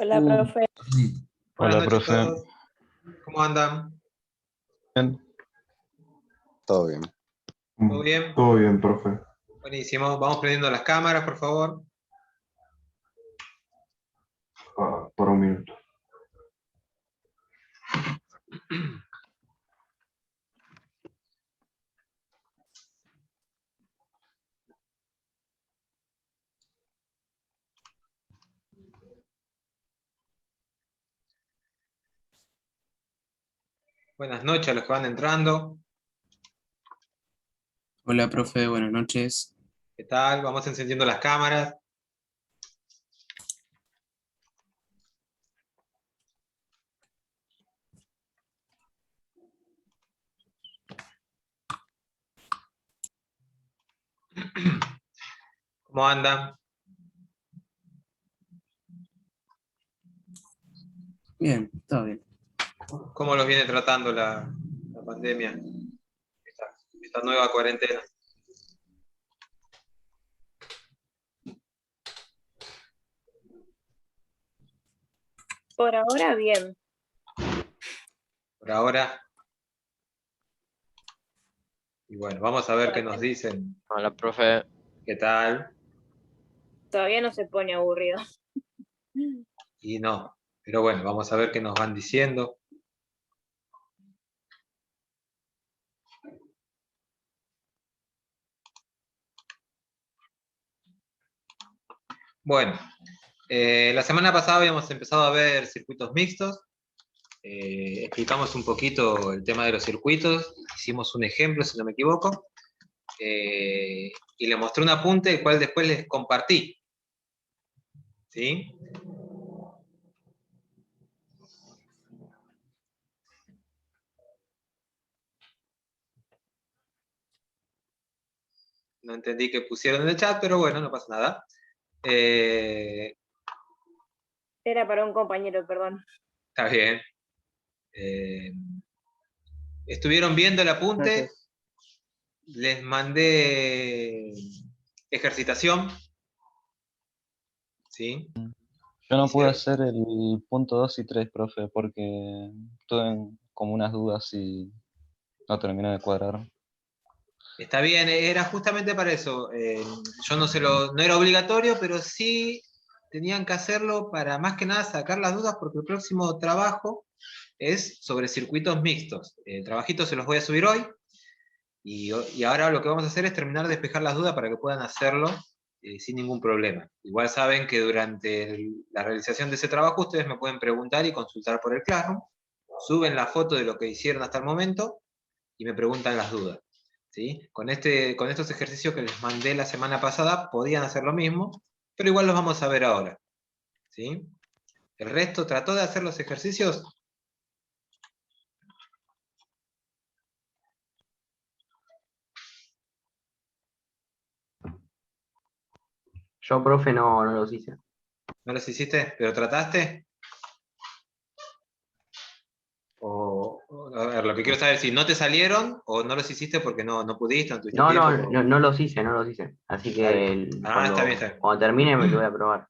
Hola, profe. Buenas Hola, noches a profe. todos. ¿Cómo andan? Bien. Todo bien. ¿Todo bien? Todo bien, profe. Buenísimo. Vamos prendiendo las cámaras, por favor. Por un minuto. Buenas noches a los que van entrando. Hola, profe, buenas noches. ¿Qué tal? Vamos encendiendo las cámaras. ¿Cómo andan? Bien, todo bien. ¿Cómo los viene tratando la pandemia? Esta nueva cuarentena. Por ahora, bien. Por ahora. Y bueno, vamos a ver qué nos dicen. Hola, profe. ¿Qué tal? Todavía no se pone aburrido. Y no. Pero bueno, vamos a ver qué nos van diciendo. Bueno, la semana pasada habíamos empezado a ver circuitos mixtos. Explicamos un poquito el tema de los circuitos, hicimos un ejemplo, si no me equivoco, y le mostré un apunte, el cual después les compartí. ¿Sí? No entendí qué pusieron en el chat, pero bueno, no pasa nada. Era para un compañero, perdón. Está bien. ¿Estuvieron viendo el apunte? Gracias. Les mandé ejercitación. ¿Sí? Yo no pude hacer el punto 2 y 3, profe, porque tuve como unas dudas y no terminé de cuadrar. Está bien, era justamente para eso. Yo no era obligatorio, pero sí tenían que hacerlo para más que nada sacar las dudas, porque el próximo trabajo es sobre circuitos mixtos. El trabajito se los voy a subir hoy, y ahora lo que vamos a hacer es terminar de despejar las dudas para que puedan hacerlo sin ningún problema. Igual saben que durante la realización de ese trabajo ustedes me pueden preguntar y consultar por el Classroom, suben la foto de lo que hicieron hasta el momento y me preguntan las dudas. ¿Sí? Con estos ejercicios que les mandé la semana pasada podían hacer lo mismo, pero igual los vamos a ver ahora. ¿Sí? El resto trató de hacer los ejercicios. Yo, profe, no los hice. ¿No los hiciste? ¿Pero trataste? A ver, lo que quiero saber es si no te salieron o no los hiciste porque no pudiste, no tuviste tiempo. No los hice, no los hice. Así que está bien. cuando termine me lo voy a probar.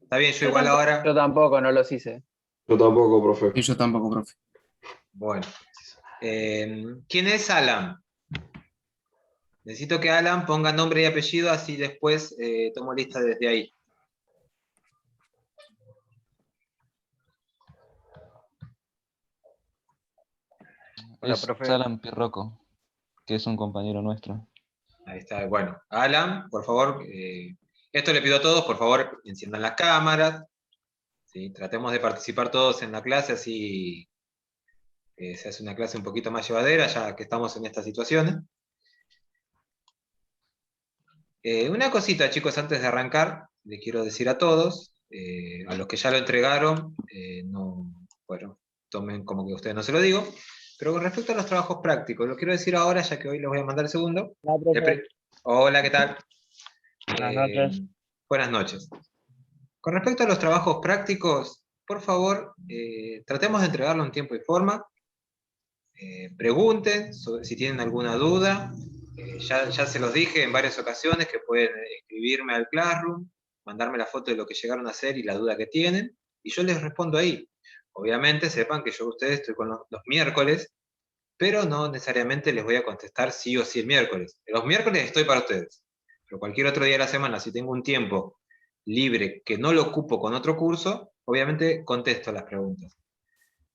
Está bien, yo igual ahora. Yo tampoco, no los hice. Yo tampoco, profe. Y yo tampoco, profe. Bueno. ¿Quién es Alan? Necesito que Alan ponga nombre y apellido, así después tomo lista desde ahí. Hola, Es profe. Alan Pirroco, que es un compañero nuestro. Ahí está, bueno. Alan, por favor, esto le pido a todos, por favor, enciendan las cámaras. ¿Sí? Tratemos de participar todos en la clase, así se hace una clase un poquito más llevadera, ya que estamos en estas situaciones. Una cosita, chicos, antes de arrancar, les quiero decir a todos, a los que ya lo entregaron, bueno, tomen como que a ustedes no se lo digo, pero con respecto a los trabajos prácticos, lo quiero decir ahora, ya que hoy les voy a mandar el segundo. Hola, ¿qué tal? Buenas noches. Buenas noches. Con respecto a los trabajos prácticos, por favor, tratemos de entregarlo en tiempo y forma. Pregunten si tienen alguna duda. Ya se los dije en varias ocasiones que pueden escribirme al Classroom, mandarme la foto de lo que llegaron a hacer y la duda que tienen, y yo les respondo ahí. Obviamente sepan que yo a ustedes estoy con los miércoles, pero no necesariamente les voy a contestar sí o sí el miércoles. Los miércoles estoy para ustedes, pero cualquier otro día de la semana, si tengo un tiempo libre que no lo ocupo con otro curso, obviamente contesto las preguntas.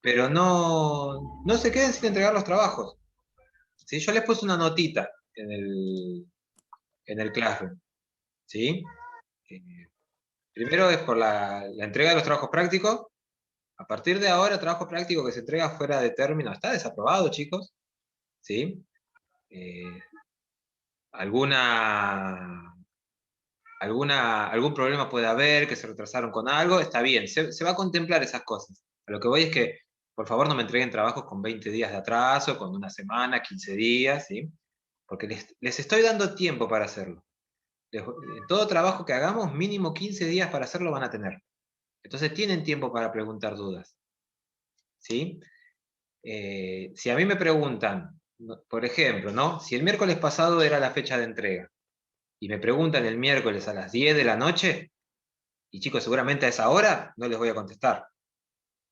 Pero no se queden sin entregar los trabajos. ¿Sí? Yo les puse una notita en el Classroom. ¿Sí? Primero es por la entrega de los trabajos prácticos. A partir de ahora, trabajo práctico que se entrega fuera de término está desaprobado, chicos. ¿Sí? Algún problema puede haber, que se retrasaron con algo, está bien, se va a contemplar esas cosas. A lo que voy es que, por favor, no me entreguen trabajos con 20 días de atraso, con una semana, 15 días, ¿sí? Porque les estoy dando tiempo para hacerlo. Todo trabajo que hagamos, mínimo 15 días para hacerlo van a tener. Entonces tienen tiempo para preguntar dudas. ¿Sí? Si a mí me preguntan, por ejemplo, ¿no? Si el miércoles pasado era la fecha de entrega, y me preguntan el miércoles a las 10 de la noche, y chicos, seguramente a esa hora no les voy a contestar.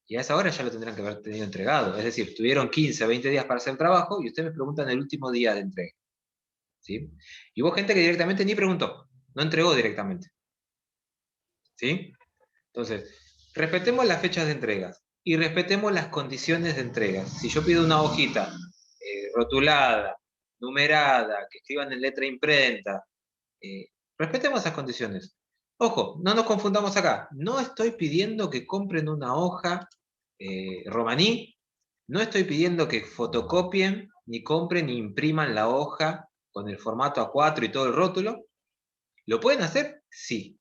Y a esa hora ya lo tendrán que haber tenido entregado. Es decir, tuvieron 15 o 20 días para hacer el trabajo, y ustedes me preguntan el último día de entrega. ¿Sí? Y hubo gente que directamente ni preguntó, no entregó directamente. ¿Sí? Entonces, respetemos las fechas de entregas y respetemos las condiciones de entrega. Si yo pido una hojita rotulada, numerada, que escriban en letra imprenta, respetemos esas condiciones. Ojo, no nos confundamos acá. No estoy pidiendo que compren una hoja romaní, no estoy pidiendo que fotocopien, ni compren, ni impriman la hoja con el formato A4 y todo el rótulo. ¿Lo pueden hacer? Sí.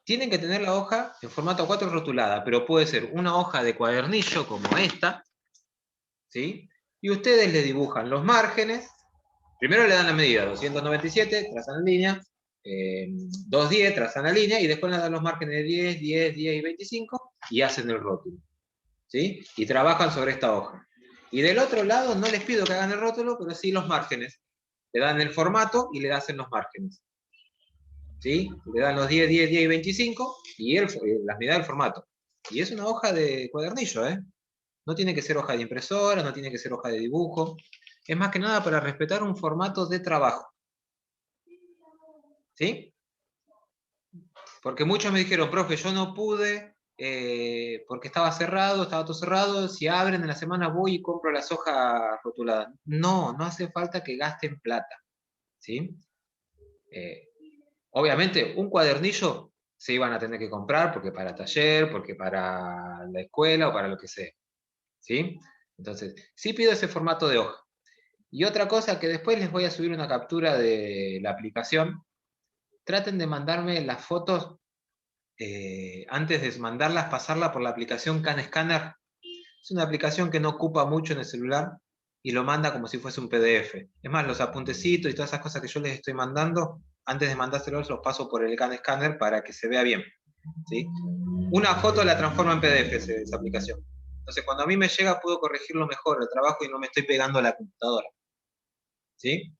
Tienen que tener la hoja en formato A4 rotulada, pero puede ser una hoja de cuadernillo como esta, ¿sí? Y ustedes le dibujan los márgenes. Primero le dan la medida, 297, trazan la línea, 210, trazan la línea, y después le dan los márgenes de 10, 10, 10 y 25, y hacen el rótulo. ¿Sí? Y trabajan sobre esta hoja. Y del otro lado no les pido que hagan el rótulo, pero sí los márgenes. Le dan el formato y le hacen los márgenes. ¿Sí? Le dan los 10, 10, 10 y 25, y las medidas del formato. Y es una hoja de cuadernillo, ¿eh? No tiene que ser hoja de impresora, no tiene que ser hoja de dibujo. Es más que nada para respetar un formato de trabajo. ¿Sí? Porque muchos me dijeron, profe, yo no pude, porque estaba cerrado, estaba todo cerrado, si abren en la semana voy y compro las hojas rotuladas. No hace falta que gasten plata. ¿Sí? Obviamente, un cuadernillo se iban a tener que comprar, porque para taller, porque para la escuela o para lo que sea. ¿Sí? Entonces, sí pido ese formato de hoja. Y otra cosa que después les voy a subir una captura de la aplicación. Traten de mandarme las fotos antes de mandarlas, pasarla por la aplicación CanScanner. Es una aplicación que no ocupa mucho en el celular y lo manda como si fuese un PDF. Es más, los apuntecitos y todas esas cosas que yo les estoy mandando, antes de mandárselos los paso por el CanScanner para que se vea bien. ¿Sí? Una foto la transforma en PDF esa aplicación. Entonces, cuando a mí me llega, puedo corregirlo mejor el trabajo y no me estoy pegando a la computadora. ¿Sí?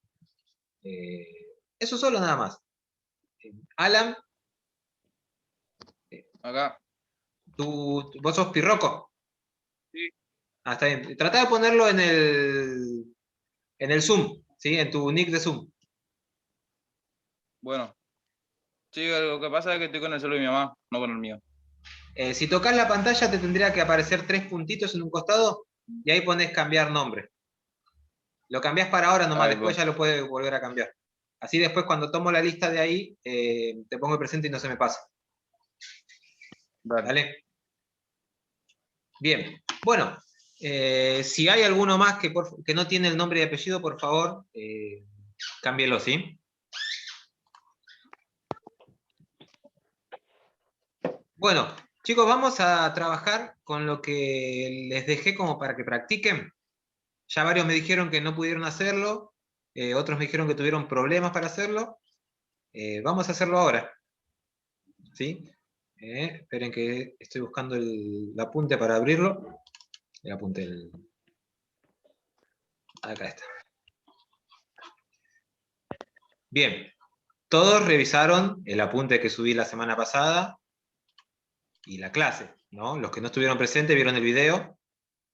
Eso solo nada más. Alan, Acá. ¿vos sos Pirroco? Sí. Ah, está bien. Trata de ponerlo en el Zoom, ¿sí? En tu nick de Zoom. Bueno. Sí, lo que pasa es que estoy con el celular de mi mamá, no con el mío. Si tocas la pantalla te tendría que aparecer 3 puntitos en un costado y ahí pones cambiar nombre. Lo cambiás para ahora nomás, Ahí, después ya lo puedes volver a cambiar. Así después cuando tomo la lista de ahí, te pongo el presente y no se me pasa. Dale. ¿Vale? Bien. Bueno, si hay alguno más que no tiene el nombre y apellido, por favor, cámbielo, ¿sí? Bueno, chicos, vamos a trabajar con lo que les dejé como para que practiquen. Ya varios me dijeron que no pudieron hacerlo, otros me dijeron que tuvieron problemas para hacerlo. Vamos a hacerlo ahora. ¿Sí? Esperen que estoy buscando el apunte para abrirlo. El apunte. Acá está. Bien. Todos revisaron el apunte que subí la semana pasada y la clase, ¿no? Los que no estuvieron presentes vieron el video,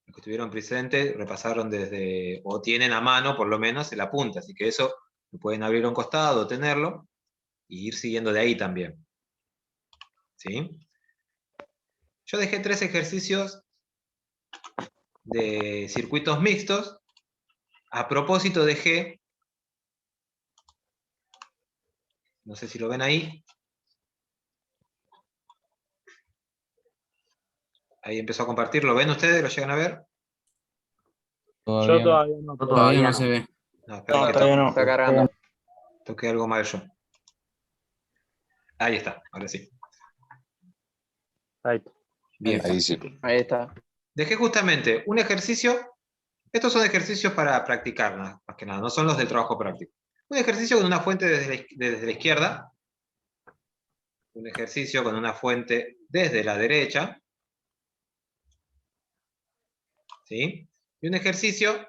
los que estuvieron presentes repasaron desde, o tienen a mano por lo menos el apunte, así que eso lo pueden abrir a un costado, tenerlo, y ir siguiendo de ahí también. ¿Sí? Yo dejé 3 ejercicios de circuitos mixtos. A propósito dejé, no sé si lo ven ahí, ahí empezó a compartir, ¿lo ven ustedes? ¿Lo llegan a ver? Yo todavía no. Todavía no se ve. No, esperen No, que todavía no. Está cargando. toqué algo mal yo. Ahí está, ahora sí. Ahí. Bien. Ahí sí. Ahí está. Dejé justamente un ejercicio, estos son ejercicios para practicar, más que nada, no son los del trabajo práctico. Un ejercicio con una fuente desde la izquierda, un ejercicio con una fuente desde la derecha, ¿sí? Y un ejercicio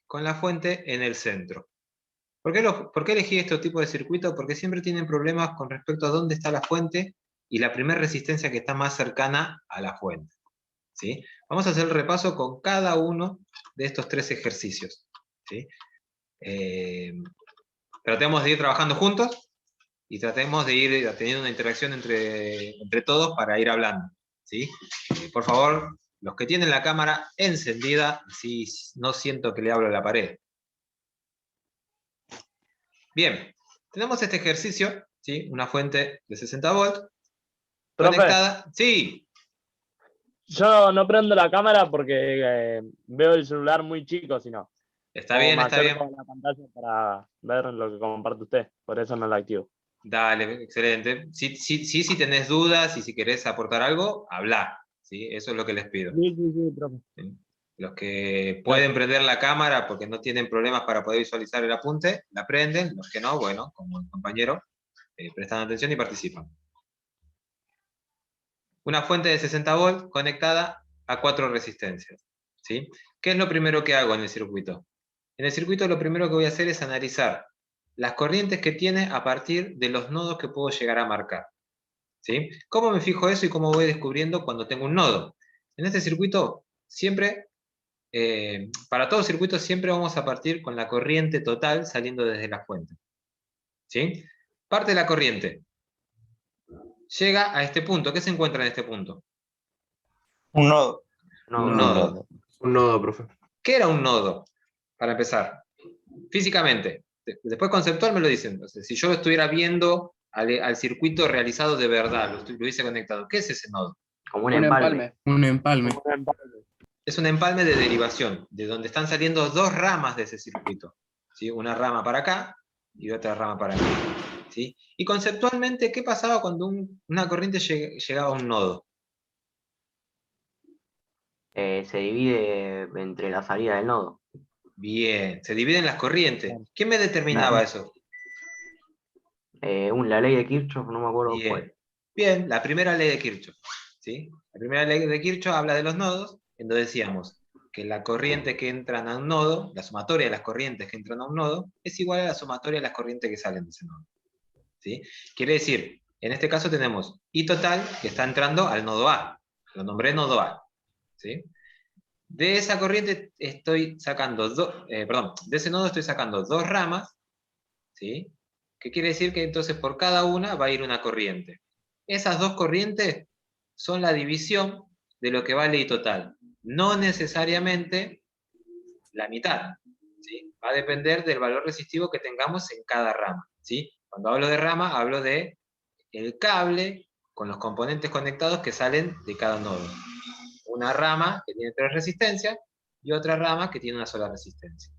con la fuente en el centro. ¿Por qué elegí este tipo de circuito? Porque siempre tienen problemas con respecto a dónde está la fuente y la primera resistencia que está más cercana a la fuente. ¿Sí? Vamos a hacer el repaso con cada uno de estos 3 ejercicios. ¿Sí? Tratemos de ir trabajando juntos y tratemos de ir teniendo una interacción entre todos para ir hablando. ¿Sí? Por favor, los que tienen la cámara encendida, si no siento que le hablo a la pared. Bien, tenemos este ejercicio, ¿sí? Una fuente de 60 volts, conectada. Sí, Yo no prendo la cámara porque veo el celular muy chico, si no. está bien, está bien. la pantalla para ver lo que comparte usted, por eso no la activo. Dale, excelente. Si tenés dudas y si querés aportar algo, hablá, ¿sí? Eso es lo que les pido. Sí, profe. ¿Sí? Los que pueden prender la cámara porque no tienen problemas para poder visualizar el apunte, la prenden. Los que no, bueno, como el compañero, prestan atención y participan. Una fuente de 60 volts conectada a 4 resistencias. ¿Sí? ¿Qué es lo primero que hago en el circuito? En el circuito lo primero que voy a hacer es analizar las corrientes que tiene a partir de los nodos que puedo llegar a marcar. ¿Sí? ¿Cómo me fijo eso y cómo voy descubriendo cuando tengo un nodo? En este circuito, siempre, para todo circuito, siempre vamos a partir con la corriente total saliendo desde la fuente. ¿Sí? Parte de la corriente. Llega a este punto. ¿Qué se encuentra en este punto? Un nodo. Un nodo. Un nodo, profe. ¿Qué era un nodo? Para empezar, físicamente. Después conceptual me lo dicen. Entonces, si yo estuviera viendo al circuito realizado de verdad, lo hubiese conectado, ¿qué es ese nodo? Como un empalme. Un empalme. Es un empalme de derivación, de donde están saliendo 2 ramas de ese circuito. ¿Sí? Una rama para acá y otra rama para acá. ¿Sí? Y conceptualmente, ¿qué pasaba cuando una corriente llegaba a un nodo? Se divide entre la salida del nodo. Bien, se dividen las corrientes. ¿Qué me determinaba eso? La ley de Kirchhoff, no me acuerdo Bien. cuál. Bien, la primera ley de Kirchhoff. ¿Sí? La primera ley de Kirchhoff habla de los nodos, en donde decíamos que la corriente que entran a un nodo, la sumatoria de las corrientes que entran a un nodo, es igual a la sumatoria de las corrientes que salen de ese nodo. ¿Sí? Quiere decir, en este caso tenemos I total que está entrando al nodo A. Lo nombré nodo A. ¿Sí? De esa corriente estoy sacando de ese nodo estoy sacando 2 ramas, ¿sí? ¿Qué quiere decir? Que entonces por cada una va a ir una corriente. Esas 2 corrientes son la división de lo que vale I total. No necesariamente la mitad. ¿Sí? Va a depender del valor resistivo que tengamos en cada rama. ¿Sí? Cuando hablo de rama, hablo de el cable con los componentes conectados que salen de cada nodo. Una rama que tiene 3 resistencias y otra rama que tiene una sola resistencia.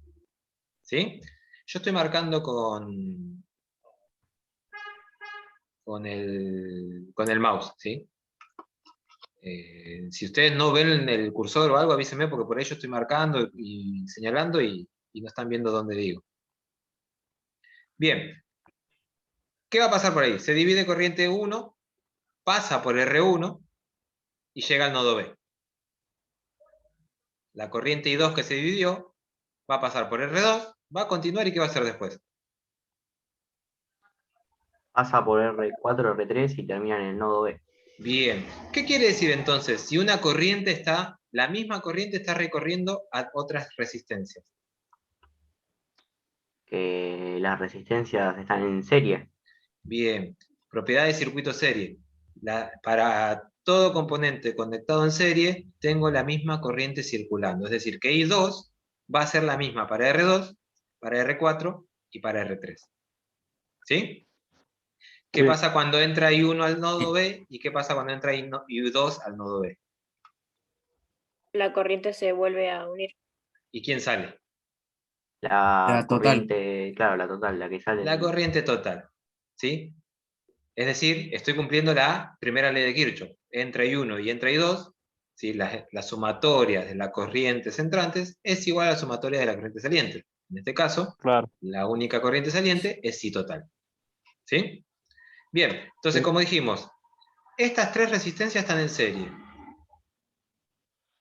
¿Sí? Yo estoy marcando con el mouse, ¿sí? Si ustedes no ven el cursor o algo, avísenme porque por ahí yo estoy marcando y señalando y no están viendo dónde digo. Bien. ¿Qué va a pasar por ahí? Se divide corriente 1, pasa por R1 y llega al nodo B. La corriente I2 que se dividió va a pasar por R2, va a continuar y ¿qué va a hacer después? Pasa por R4, R3 y termina en el nodo B. Bien. ¿Qué quiere decir entonces? Si una corriente está, la misma corriente está recorriendo a otras resistencias. Que las resistencias están en serie. Bien. Propiedad de circuito serie. Para todo componente conectado en serie, tengo la misma corriente circulando. Es decir, que I2 va a ser la misma para R2, para R4 y para R3. ¿Sí? ¿Qué Sí. pasa cuando entra I1 al nodo B y qué pasa cuando entra I2 al nodo B? La corriente se vuelve a unir. ¿Y quién sale? La total. corriente, claro, la total, la que sale. La corriente total. ¿Sí? Es decir, estoy cumpliendo la primera ley de Kirchhoff. Entre I1 y entre I2, ¿sí? La sumatoria de las corrientes entrantes es igual a la sumatoria de la corriente saliente. En este caso, Claro. la única corriente saliente es I total. ¿Sí? Bien, entonces Sí. como dijimos, estas tres resistencias están en serie.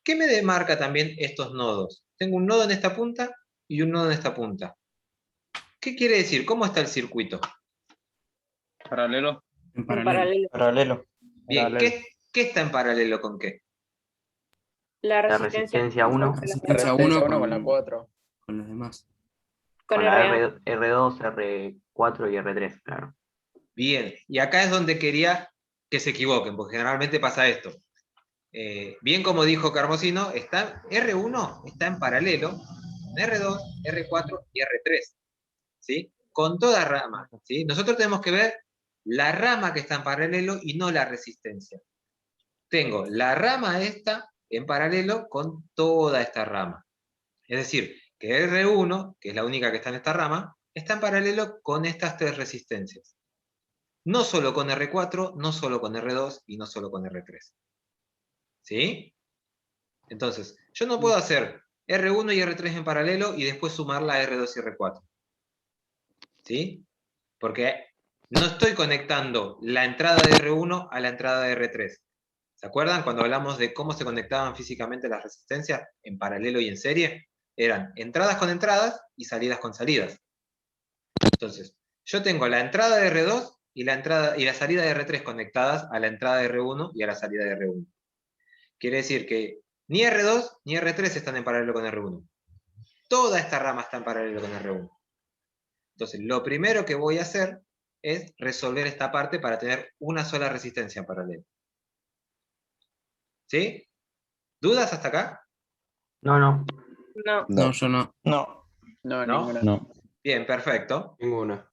¿Qué me demarca también estos nodos? Tengo un nodo en esta punta y un nodo en esta punta. ¿Qué quiere decir? ¿Cómo está el circuito? Paralelo. En En paralelo. paralelo. Bien, Paralelo. ¿qué está en paralelo con qué? La La resistencia resistencia 1 Resistencia Resistencia 1 con la 4. con los demás. con con la RA. R2, R4 y R3, claro. Bien, y acá es donde quería que se equivoquen, porque generalmente pasa esto. Bien como dijo Carmosino, R1 está en paralelo, R2, R4 y R3, ¿sí? Con toda rama, ¿sí? Nosotros tenemos que ver la rama que está en paralelo y no la resistencia. Tengo la rama esta en paralelo con toda esta rama. Es decir, que R1, que es la única que está en esta rama, está en paralelo con estas tres resistencias. No solo con R4, no solo con R2 y no solo con R3. ¿Sí? Entonces, yo no puedo hacer R1 y R3 en paralelo y después sumarla a R2 y R4. ¿Sí? Porque no estoy conectando la entrada de R1 a la entrada de R3. ¿Se acuerdan cuando hablamos de cómo se conectaban físicamente las resistencias en paralelo y en serie? Eran entradas con entradas y salidas con salidas. Entonces, yo tengo la entrada de R2 y la salida de R3 conectadas a la entrada de R1 y a la salida de R1. Quiere decir que ni R2 ni R3 están en paralelo con R1. Toda esta rama está en paralelo con R1. Entonces, lo primero que voy a hacer es resolver esta parte para tener una sola resistencia en paralelo. ¿Sí? ¿Dudas hasta acá? No, no. No. No, yo no. No, ¿No? ninguna. No. Bien, perfecto. Ninguna.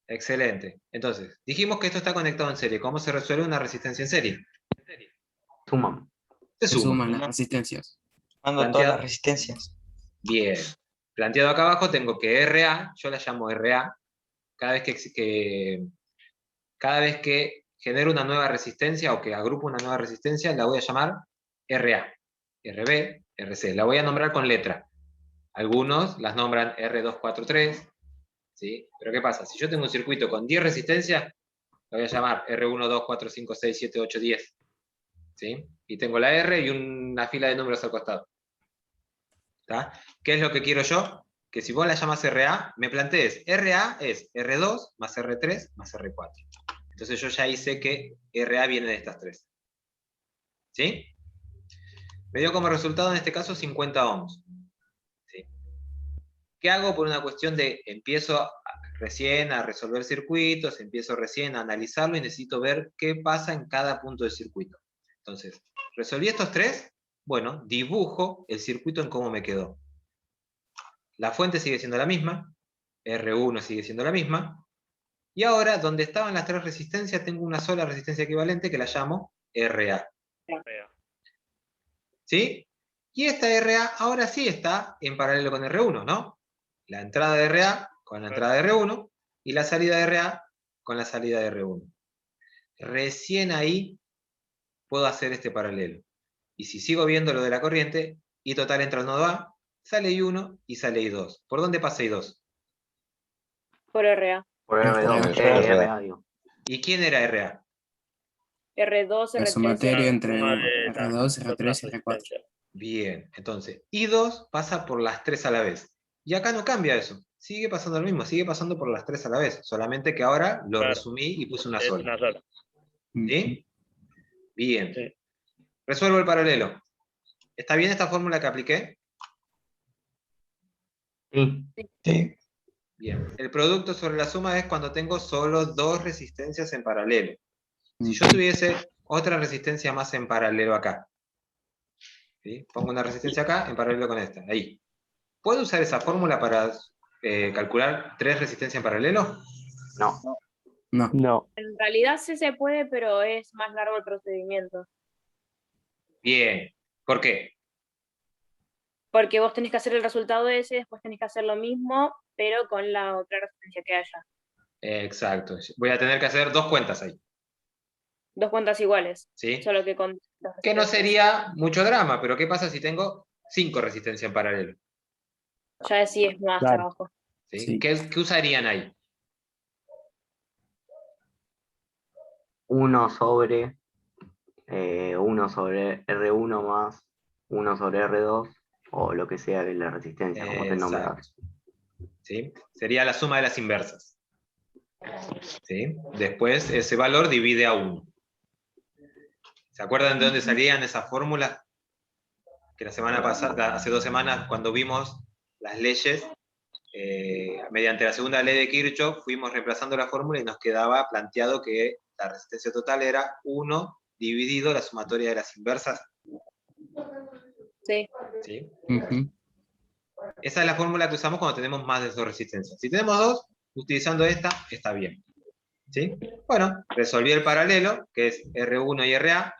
Excelente. Entonces, dijimos que esto está conectado en serie. ¿Cómo se resuelve una resistencia en serie? Suman. Se Se suma. suman las resistencias. Mando todas las resistencias. Bien. Planteado acá abajo tengo que RA, yo la llamo RA, cada vez que genero una nueva resistencia o que agrupo una nueva resistencia, la voy a llamar RA, RB, RC. La voy a nombrar con letra. Algunos las nombran R243, ¿sí? Pero ¿qué pasa? Si yo tengo un circuito con 10 resistencias, la voy a llamar R1, 2, 4, 5, 6, 7, 8, 10. ¿Sí? Y tengo la R y una fila de números al costado. ¿Está? ¿Qué es lo que quiero yo? Que si vos la llamas RA, me plantees, RA es R2 más R3 más R4. Entonces yo ya hice que RA viene de estas tres. ¿Sí? Me dio como resultado en este caso 50 ohms. ¿Sí? ¿Qué hago por una cuestión de empiezo recién a resolver circuitos, empiezo recién a analizarlo y necesito ver qué pasa en cada punto del circuito? Entonces, resolví estos tres, bueno, dibujo el circuito en cómo me quedó. La fuente sigue siendo la misma, R1 sigue siendo la misma, y ahora, donde estaban las tres resistencias, tengo una sola resistencia equivalente que la llamo RA. ¿Sí? Y esta RA ahora sí está en paralelo con R1, ¿no? La entrada de RA con la entrada de R1 y la salida de RA con la salida de R1. Recién ahí puedo hacer este paralelo. Y si sigo viendo lo de la corriente, I total entra al nodo A, sale I1 y sale I2. ¿Por dónde pasa I2? Por RA. Por R2, RA, digo. ¿Y quién era RA? R2, La R3. sumatoria entre La R2, R3 y R4. resistencia. Bien, entonces, I2 pasa por las tres a la vez. Y acá no cambia eso. Sigue pasando lo mismo, sigue pasando por las tres a la vez. Solamente que ahora lo Claro. resumí y puse una Es sola. una sola. ¿Sí? Bien. Sí. Resuelvo el paralelo. ¿Está bien esta fórmula que apliqué? Sí. Sí. Bien. El producto sobre la suma es cuando tengo solo dos resistencias en paralelo. Si yo tuviese otra resistencia más en paralelo acá, ¿sí? Pongo una resistencia acá en paralelo con esta, ahí. ¿Puedo usar esa fórmula para calcular 3 resistencias en paralelo? No. No. No. En realidad sí se puede, pero es más largo el procedimiento. Bien. ¿Por qué? Porque vos tenés que hacer el resultado ese, después tenés que hacer lo mismo, pero con la otra resistencia que haya. Exacto. Voy a tener que hacer 2 cuentas ahí. 2 cuentas iguales, ¿Sí? solo que con dos Que no resistencias. sería mucho drama, pero ¿qué pasa si tengo 5 resistencias en paralelo? Ya sí es más Claro. trabajo. ¿Sí? Sí. ¿Qué usarían ahí? 1 sobre R1 más 1 sobre R2, o lo que sea de la resistencia, como te Exacto. nombras. ¿Sí? Sería la suma de las inversas. ¿Sí? Después ese valor divide a 1. ¿Se acuerdan de dónde salían esas fórmulas? Que la semana pasada, hace 2 semanas, cuando vimos las leyes, mediante la segunda ley de Kirchhoff, fuimos reemplazando la fórmula y nos quedaba planteado que la resistencia total era 1 dividido la sumatoria de las inversas. Sí. ¿Sí? Ujú. Esa es la fórmula que usamos cuando tenemos más de 2 resistencias. Si tenemos 2, utilizando esta, está bien. ¿Sí? Bueno, resolví el paralelo, que es R1 y RA.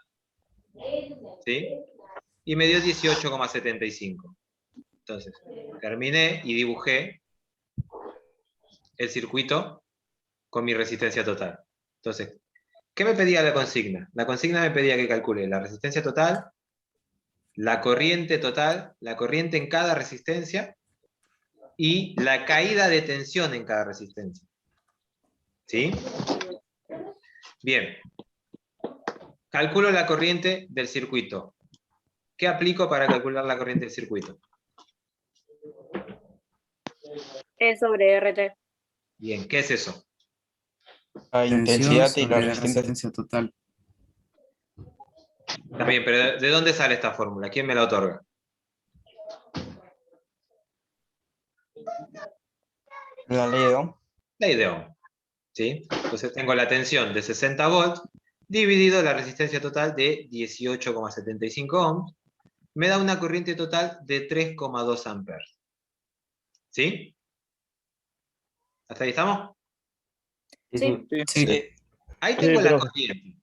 ¿Sí? Y me dio 18,75. Entonces, terminé y dibujé el circuito con mi resistencia total. Entonces, ¿qué me pedía la consigna? La consigna me pedía que calcule la resistencia total, la corriente total, la corriente en cada resistencia, y la caída de tensión en cada resistencia. ¿Sí? Bien. Calculo la corriente del circuito. ¿Qué aplico para calcular la corriente del circuito? E sobre RT. Bien, ¿qué es eso? La Tensión intensidad y sobre la la resistencia. resistencia total. Está bien, pero ¿de dónde sale esta fórmula? ¿Quién me la otorga? La ley de Ohm. Ley de Ohm. ¿Sí? Entonces tengo la tensión de 60 volts dividido la resistencia total de 18,75 ohms. Me da una corriente total de 3,2 amperes. ¿Sí? ¿Hasta ahí estamos? Sí. Sí. Sí. Ahí tengo Sí, la profe. corriente.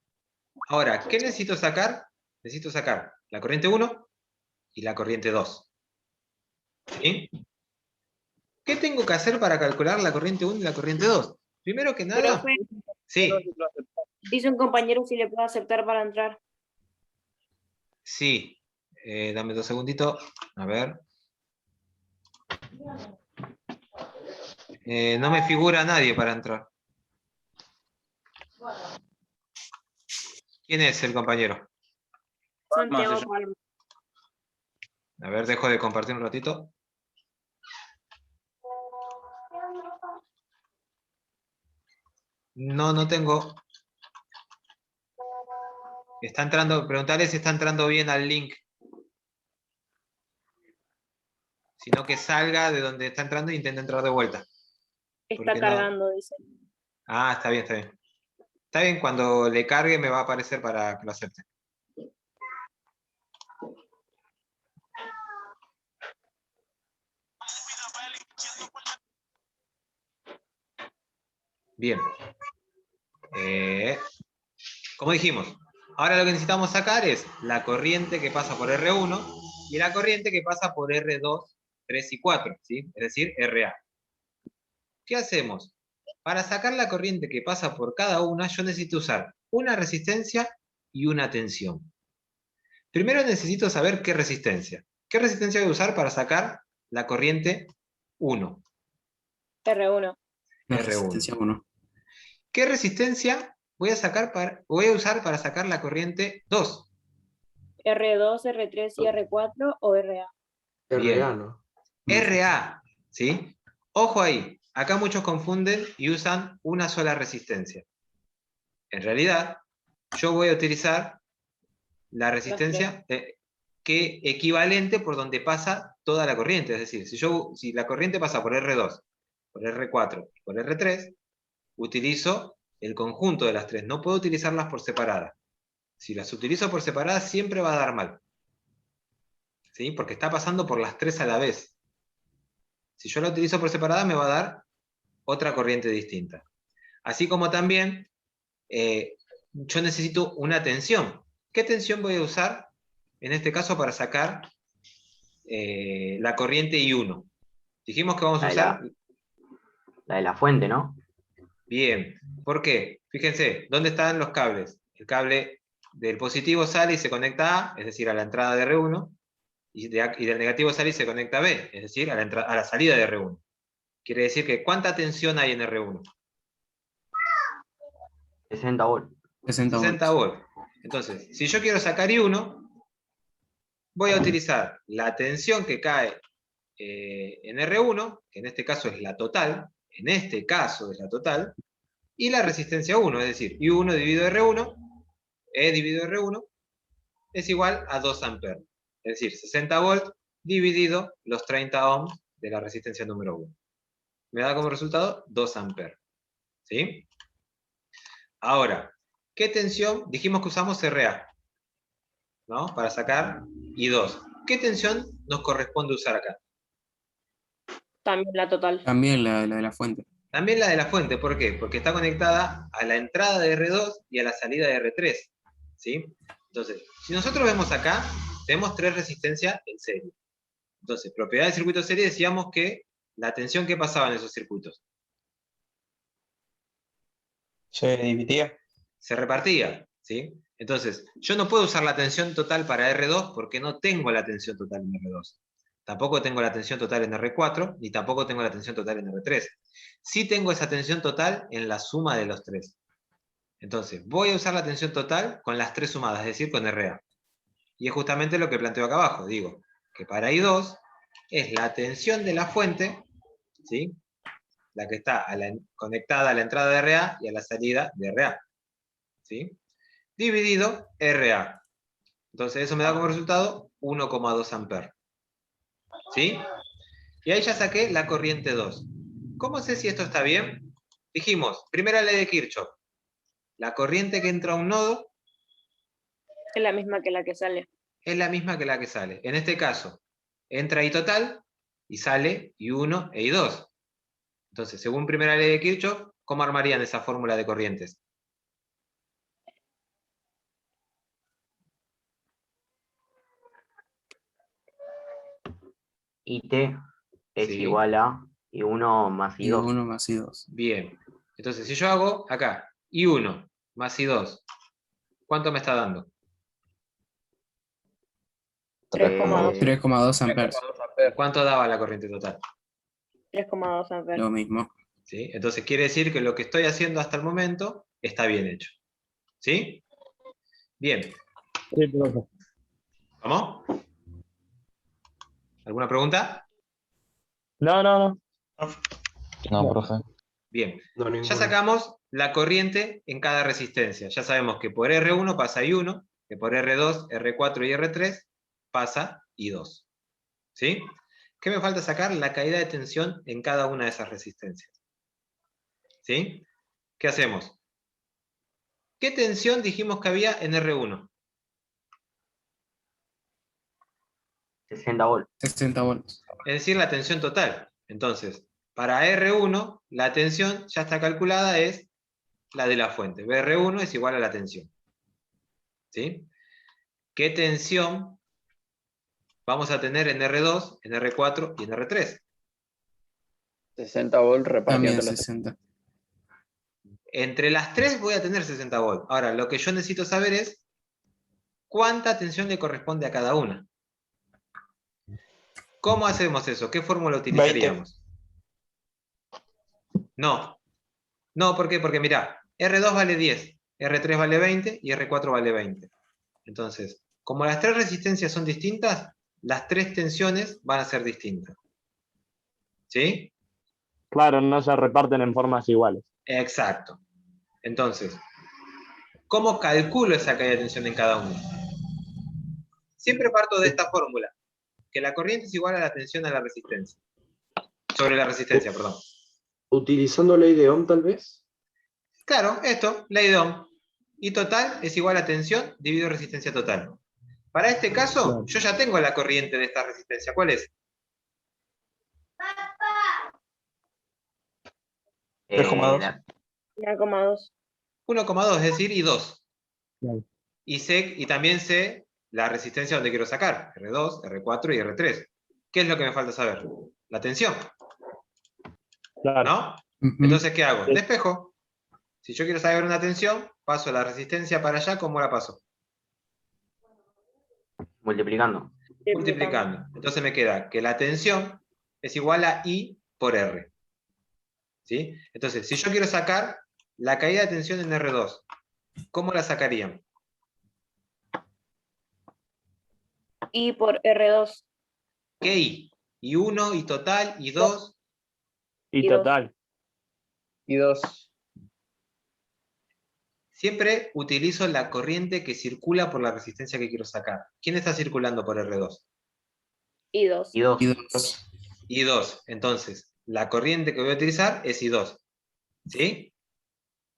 Ahora, ¿qué necesito sacar? Necesito sacar la corriente 1 y la corriente 2. ¿Sí? ¿Qué tengo que hacer para calcular la corriente 1 y la corriente 2? Primero que nada, Profe, sí, dice un compañero si le puedo aceptar para entrar. sí. Dame 2 segunditos. A ver. No me figura nadie para entrar. ¿Quién es el compañero? Santiago Más allá. Palma. A ver, dejo de compartir un ratito. No, no tengo. Está entrando, preguntarle si está entrando bien al link. Sino que salga de donde está entrando e intente entrar de vuelta. Está Porque no. cargando, dice. Ah, está bien, está bien. Está bien, cuando le cargue me va a aparecer para que lo acepte. Bien. Como dijimos, ahora lo que necesitamos sacar es la corriente que pasa por R1 y la corriente que pasa por R2, 3 y 4, ¿sí? Es decir, RA. ¿Qué hacemos? Para sacar la corriente que pasa por cada una, yo necesito usar una resistencia y una tensión. Primero necesito saber qué resistencia. ¿Qué resistencia voy a usar para sacar la corriente 1? R1. La R1. resistencia 1. ¿Qué resistencia voy a usar para sacar la corriente 2? R2, R3 y R4 o RA. Bien. RA, ¿no? RA, ¿sí? Ojo ahí, acá muchos confunden y usan una sola resistencia. En realidad, yo voy a utilizar la resistencia que equivalente por donde pasa toda la corriente. Es decir, si la corriente pasa por R2, por R4 y por R3, utilizo el conjunto de las tres. No puedo utilizarlas por separada. Si las utilizo por separada, siempre va a dar mal. ¿Sí? Porque está pasando por las tres a la vez. Si yo la utilizo por separada, me va a dar otra corriente distinta. Así como también yo necesito una tensión. ¿Qué tensión voy a usar en este caso para sacar la corriente I1? Dijimos que vamos a usar... La de la fuente, ¿no? Bien. ¿Por qué? Fíjense, ¿dónde están los cables? El cable del positivo sale y se conecta A, es decir, a la entrada de R1, y del negativo sale y se conecta a B, es decir, a la salida de R1. Quiere decir que ¿cuánta tensión hay en R1? 60 volts. 60 volts. Entonces, si yo quiero sacar I1, voy a utilizar la tensión que cae en R1, que en este caso es la total, y la resistencia 1, es decir, I1 dividido R1, E dividido R1, es igual a 2 amperes. Es decir, 60 volts dividido los 30 ohms de la resistencia número 1. Me da como resultado 2 amperes. ¿Sí? Ahora, ¿qué tensión? Dijimos que usamos RA, ¿no? Para sacar I2. ¿Qué tensión nos corresponde usar acá? También la total. También la de la fuente. También la de la fuente, ¿por qué? Porque está conectada a la entrada de R2 y a la salida de R3. ¿Sí? Entonces, si nosotros vemos acá, tenemos tres resistencias en serie. Entonces, propiedad del circuito serie, decíamos que la tensión que pasaba en esos circuitos Se dividía. se repartía, ¿sí? Entonces, yo no puedo usar la tensión total para R2 porque no tengo la tensión total en R2. Tampoco tengo la tensión total en R4, ni tampoco tengo la tensión total en R3. Sí tengo esa tensión total en la suma de los tres. Entonces, voy a usar la tensión total con las tres sumadas, es decir, con RA. Y es justamente lo que planteo acá abajo. Digo que para I2 es la tensión de la fuente, ¿sí? La que está conectada a la entrada de RA y a la salida de RA, ¿sí? Dividido RA. Entonces eso me da como resultado 1,2 amperes. ¿Sí? Y ahí ya saqué la corriente 2. ¿Cómo sé si esto está bien? Dijimos, primera ley de Kirchhoff. La corriente que entra a un nodo Es la misma que la que sale. es la misma que la que sale. En este caso, entra I total y sale I1 e I2. Entonces, según primera ley de Kirchhoff, ¿cómo armarían esa fórmula de corrientes? IT es Sí. igual a I1 más I2. I1 más I2. Bien. Entonces, si yo hago acá I1 más I2, ¿cuánto me está dando? 3,2. 3,2 amperes. ¿Cuánto daba la corriente total? 3,2 amperes. Lo mismo. ¿Sí? Entonces quiere decir que lo que estoy haciendo hasta el momento está bien hecho. ¿Sí? Bien. Sí, profe. ¿Vamos? ¿Alguna pregunta? No. No, profe. Bien. No, Ya ninguna. sacamos la corriente en cada resistencia. Ya sabemos que por R1 pasa I1, que por R2, R4 y R3 pasa I2. ¿Sí? ¿Qué me falta sacar? La caída de tensión en cada una de esas resistencias. ¿Sí? ¿Qué hacemos? ¿Qué tensión dijimos que había en R1? 60 volts. 60 volts. Es decir, la tensión total. Entonces, para R1, la tensión ya está calculada, es la de la fuente. BR1 es igual a la tensión. ¿Sí? ¿Qué tensión vamos a tener en R2, en R4 y en R3? 60 volts repartido También entre los 60. Entre las tres voy a tener 60 volts. Ahora, lo que yo necesito saber es cuánta tensión le corresponde a cada una. ¿Cómo hacemos eso? ¿Qué fórmula utilizaríamos? No. No, ¿por qué? Porque mirá, R2 vale 10, R3 vale 20 y R4 vale 20. Entonces, como las tres resistencias son distintas, las tres tensiones van a ser distintas. ¿Sí? Claro, no se reparten en formas iguales. Exacto. Entonces, ¿cómo calculo esa caída de tensión en cada uno? Siempre parto de esta fórmula, que la corriente es igual a la tensión a la resistencia. Sobre la resistencia, perdón. Utilizando ley de Ohm, tal vez. Claro, esto, ley de Ohm. Y total es igual a tensión dividido resistencia total. Para este caso, yo ya tengo la corriente de esta resistencia. ¿Cuál es? 3,2. 1,2. 1,2, es decir, I2. Claro. Y también sé la resistencia donde quiero sacar. R2, R4 y R3. ¿Qué es lo que me falta saber? La tensión. Claro. ¿No? Ujú. Entonces, ¿qué hago? Sí. Despejo. Si yo quiero saber una tensión, paso la resistencia para allá, ¿cómo la paso? Multiplicando. Multiplicando. Entonces me queda que la tensión es igual a I por R. ¿Sí? Entonces, si yo quiero sacar la caída de tensión en R2, ¿cómo la sacarían? I por R2. ¿Qué I? I1, I total, I2. Y Y dos. total. Y 2. Siempre utilizo la corriente que circula por la resistencia que quiero sacar. ¿Quién está circulando por R2? I2. Y 2. Y 2. I2. Entonces, la corriente que voy a utilizar es I2. ¿Sí?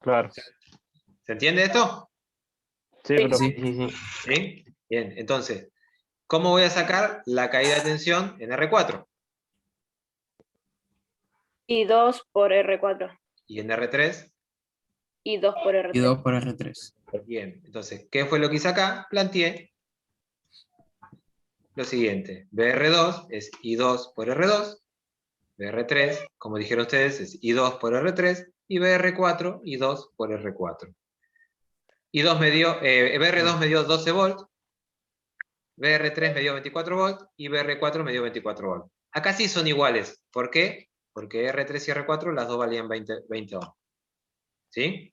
Claro. ¿Se entiende esto? Sí, Sí. profe. Sí. Sí, sí. ¿Sí? Bien, entonces, ¿cómo voy a sacar la caída de tensión en R4? I2 por R4. Y en R3, I2 por Y R3. 2 por R3. bien. Entonces, ¿qué fue lo que hice acá? Planteé lo siguiente. BR2 es I2 por R2. BR3, como dijeron ustedes, es I2 por R3. Y BR4, I2 por R4. BR2 me dio 12 volts. BR3 me dio 24 volts. Y BR4 me dio 24 volts. Acá sí son iguales. ¿Por qué? Porque R3 y R4 las dos valían 20 ohms. ¿Sí?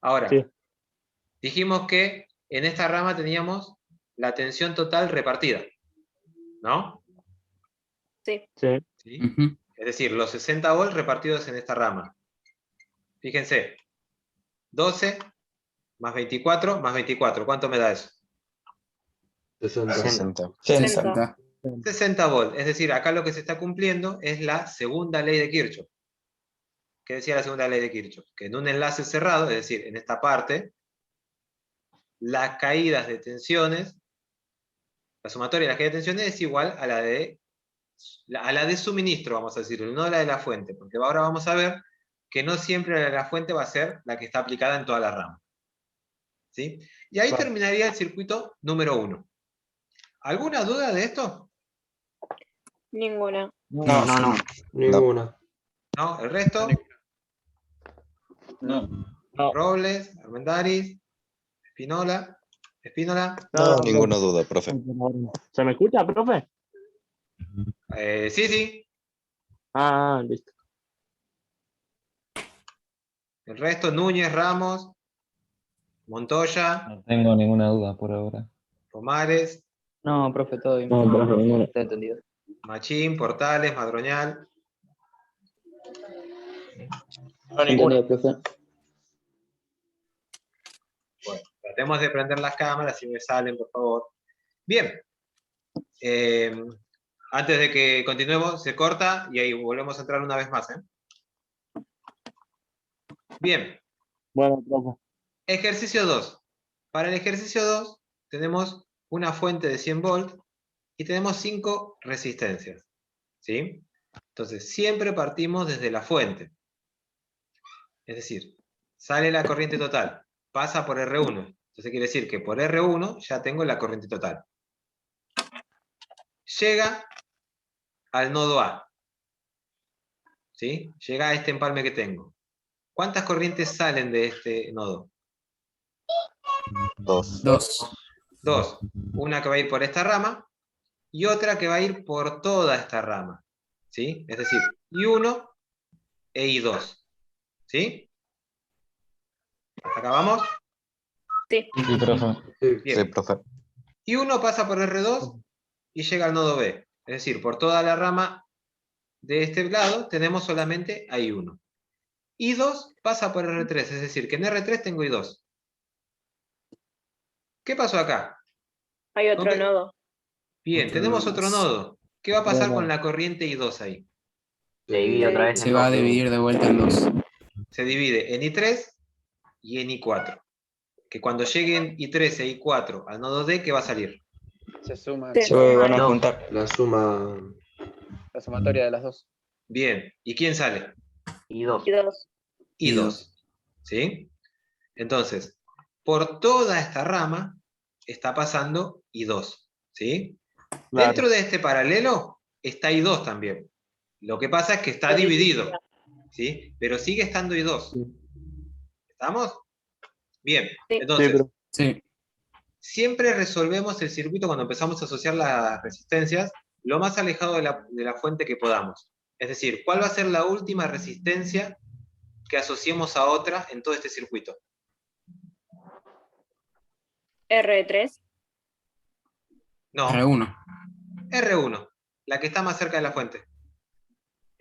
Ahora, Sí. dijimos que en esta rama teníamos la tensión total repartida, ¿no? Sí. Sí. ¿Sí? Ujú. Es decir, los 60 volts repartidos en esta rama. Fíjense, 12 más 24 más 24. ¿Cuánto me da eso? 60. 60. 60. 60 volts. Es decir, acá lo que se está cumpliendo es la segunda ley de Kirchhoff. ¿Qué decía la segunda ley de Kirchhoff? Que en un enlace cerrado, es decir, en esta parte, las caídas de tensiones, la sumatoria de las caídas de tensiones es igual a la de suministro, vamos a decirlo, no a la de la fuente, porque ahora vamos a ver que no siempre la de la fuente va a ser la que está aplicada en toda la rama. ¿Sí? Y ahí Claro. terminaría el circuito número 1. ¿Alguna duda de esto? Ninguna. No. No. Ninguna. ¿No? ¿El resto? No. No. Robles, Armendáriz, Espínola. No, Ninguna duda, profe. ¿Se me escucha, profe? Sí, sí. Ah, listo. El resto, Núñez, Ramos, Montoya, No tengo ninguna duda por ahora. Pomares, No, profe, todo bien. No, profe, ninguna. Está entendido. Machín, Portales, Madroñal. No, ninguna, profe. Bueno, tratemos de prender las cámaras, si me salen, por favor. Bien. Antes de que continuemos, se corta y ahí volvemos a entrar una vez más. Bien. Bueno, profe. Ejercicio 2. Para el ejercicio 2 tenemos una fuente de 100 volts y tenemos 5 resistencias. ¿Sí? Entonces, siempre partimos desde la fuente. Es decir, sale la corriente total, pasa por R1. Entonces quiere decir que por R1 ya tengo la corriente total. Llega al nodo A. ¿Sí? Llega a este empalme que tengo. ¿Cuántas corrientes salen de este nodo? 2. 2. 2. Una que va a ir por esta rama y otra que va a ir por toda esta rama. ¿Sí? Es decir, I1 e I2. ¿Sí? ¿Hasta acá vamos? Sí. Sí, profe. Bien. Sí, profe. I1 pasa por R2 y llega al nodo B. Es decir, por toda la rama de este lado tenemos solamente a I1. I2 pasa por R3, es decir, que en R3 tengo I2. ¿Qué pasó acá? Hay otro Ok. nodo. Bien, Otro tenemos nodo otro más. nodo. ¿Qué va a pasar Bueno. con la corriente I2 ahí? Se divide otra vez Se en va a dos. dividir de vuelta en dos. Se divide en I3 y en I4. Que cuando lleguen I3 e I4 al nodo D, ¿qué va a salir? Se suman. Se Se suman. van a Dos. juntar. La suma. La sumatoria de las dos. Bien, ¿y quién sale? Y dos. Y 2. I2. ¿Sí? Entonces, por toda esta rama está pasando I2. ¿Sí? Claro. Dentro de este paralelo está I2 también. Lo que pasa es que está Lo dividido. ¿Sí? Pero sigue estando I2. ¿Estamos? Bien, Sí. entonces, pero Sí. siempre resolvemos el circuito cuando empezamos a asociar las resistencias lo más alejado de la fuente que podamos. Es decir, ¿cuál va a ser la última resistencia que asociemos a otra en todo este circuito? R3. No, R1. R1, la que está más cerca de la fuente.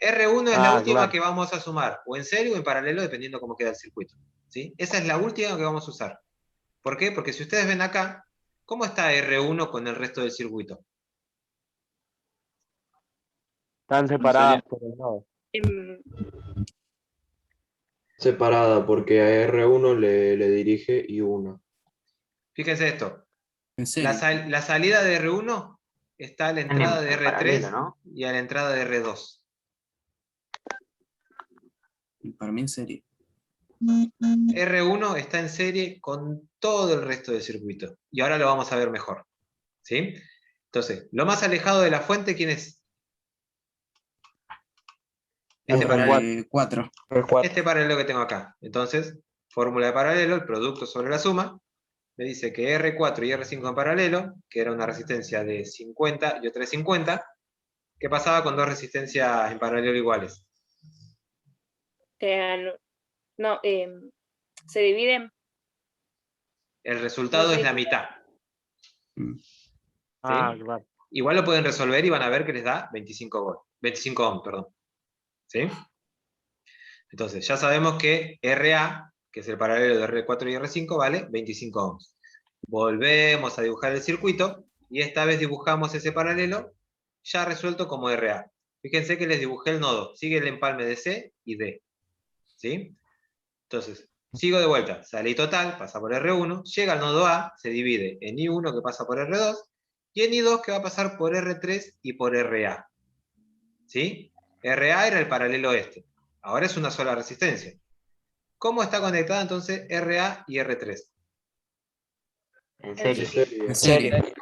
R1 es la última claro. que vamos a sumar, o en serie o en paralelo, dependiendo cómo queda el circuito. ¿Sí? Esa es la última que vamos a usar. ¿Por qué? Porque si ustedes ven acá, ¿cómo está R1 con el resto del circuito? Están separadas por el nodo. Em, Separada, porque a R1 le dirige I1. Fíjense esto. En La, serie. la salida de R1 está a la entrada de En R3 paralelo, ¿no? y a la entrada de R2. Para mí en serie. R1 está en serie con todo el resto del circuito. Y ahora lo vamos a ver mejor. ¿Sí? Entonces, lo más alejado de la fuente, ¿quién es? Este paralelo. 4. Este paralelo que tengo acá. Entonces, fórmula de paralelo, el producto sobre la suma, me dice que R4 y R5 en paralelo, que era una resistencia de 50 y otra de 50, ¿qué pasaba con dos resistencias en paralelo iguales? no, se dividen. El resultado No sé. es la mitad. Claro. Igual lo pueden resolver y van a ver que les da 25 ohms, perdón. ¿Sí? Entonces, ya sabemos que RA, que es el paralelo de R4 y R5, vale 25 ohms. Volvemos a dibujar el circuito y esta vez dibujamos ese paralelo ya resuelto como RA. Fíjense que les dibujé el nodo, sigue el empalme de C y D. ¿Sí? Entonces, sigo de vuelta, salí total, pasa por R1, llega al nodo A, se divide en I1 que pasa por R2 y en I2 que va a pasar por R3 y por RA. ¿Sí? RA era el paralelo este. Ahora es una sola resistencia. ¿Cómo está conectada entonces RA y R3? En En serie. serie. En serie.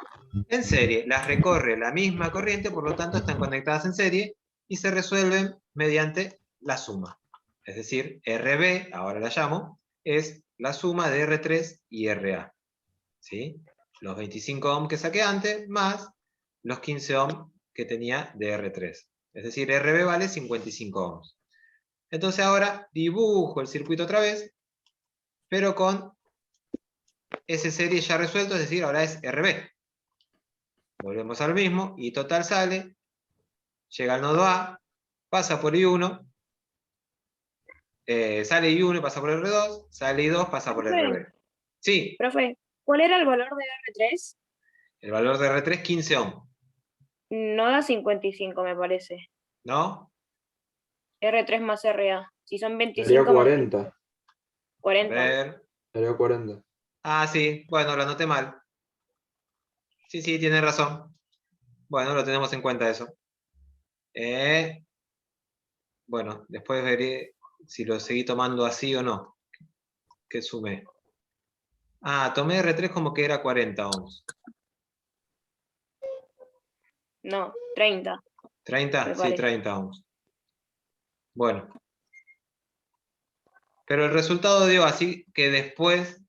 En serie, las recorre la misma corriente, por lo tanto están conectadas en serie y se resuelven mediante la suma. Es decir, RB, ahora la llamo, es la suma de R3 y RA. ¿Sí? Los 25 ohms que saqué antes, más los 15 ohms que tenía de R3. Es decir, RB vale 55 ohms. Entonces ahora dibujo el circuito otra vez, pero con S serie ya resuelto, es decir, ahora es RB. Volvemos al mismo, y total sale, llega al nodo A, pasa por I1, sale I1 y pasa por R2, sale I2, pasa por RB. Sí, Profe, ¿cuál era el valor de R3? el valor de R3 15 ohms, No da 55, me parece. ¿no? R3 más RA. Si son 25 Sería más 40. A 40. ver. Sería 40. Ah, sí, bueno, lo anoté mal. Sí, tiene razón. Bueno, lo tenemos en cuenta eso. Bueno, después veré si lo seguí tomando así o no. ¿Qué sumé? Ah, tomé R3 como que era 40 ohms. No, 30. ¿30? Me Sí, parece. 30 ohms. Bueno. Pero el resultado dio así que después